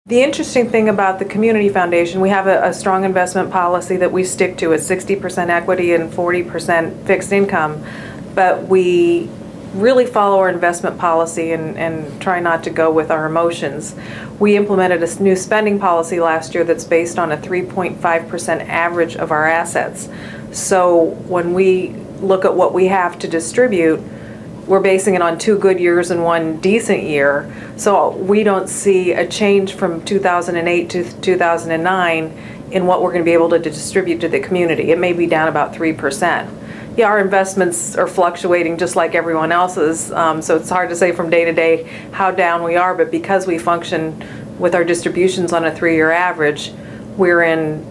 The interesting thing about the Community Foundation, we have a strong investment policy that we stick to. It's 60% equity and 40% fixed income, but we really follow our investment policy and try not to go with our emotions. We implemented a new spending policy last year that's based on a 3.5% average of our assets. So when we look at what we have to distribute, we're basing it on 2 good years and 1 decent year. So we don't see a change from 2008 to 2009 in what we're going to be able to distribute to the community. It may be down about 3%. Yeah, our investments are fluctuating just like everyone else's, so it's hard to say from day to day how down we are, but because we function with our distributions on a 3-year average, we're in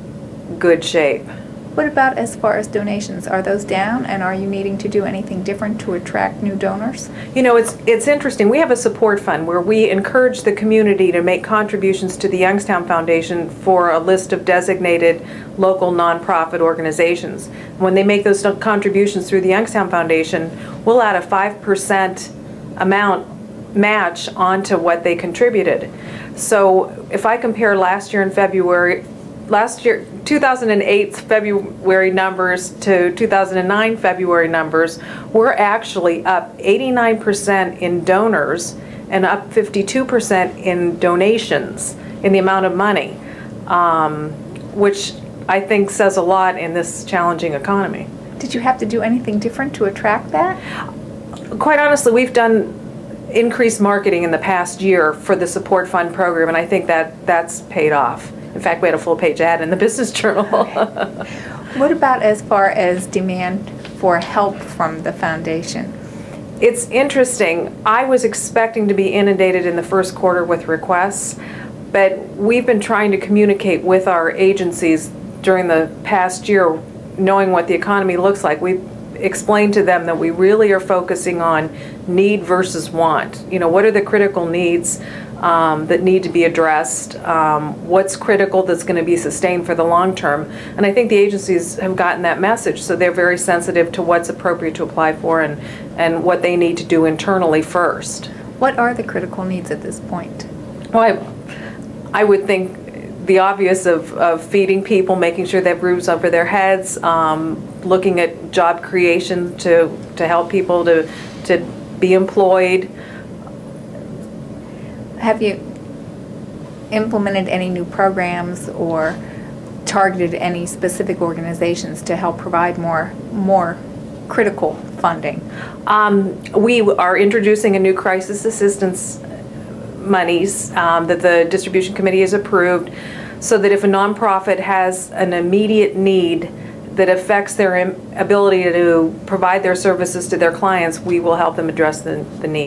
good shape. What about as far as donations? Are those down, and are you needing to do anything different to attract new donors? You know, it's interesting. We have a support fund where we encourage the community to make contributions to the Youngstown Foundation for a list of designated local nonprofit organizations. When they make those contributions through the Youngstown Foundation, we'll add a 5% amount match onto what they contributed. So if I compare last year in February, 2008's February numbers to 2009 February numbers, we're actually up 89% in donors and up 52% in donations in the amount of money, which I think says a lot in this challenging economy. Did you have to do anything different to attract that? Quite honestly, we've done increased marketing in the past year for the support fund program, and I think that's paid off. In fact, we had a full-page ad in the Business Journal. What about as far as demand for help from the foundation? It's interesting. I was expecting to be inundated in the first quarter with requests, but we've been trying to communicate with our agencies during the past year, knowing what the economy looks like. We've explained to them that we really are focusing on need versus want. You know, what are the critical needs that need to be addressed? What's critical that's going to be sustained for the long term? And I think the agencies have gotten that message, so they're very sensitive to what's appropriate to apply for and what they need to do internally first. What are the critical needs at this point? Well, I would think the obvious of feeding people, making sure they have roofs over their heads, looking at job creation to help people to be employed. Have you implemented any new programs or targeted any specific organizations to help provide more critical funding? We are introducing a new crisis assistance monies that the distribution committee has approved, so that if a nonprofit has an immediate need that affects their ability to provide their services to their clients, we will help them address the need.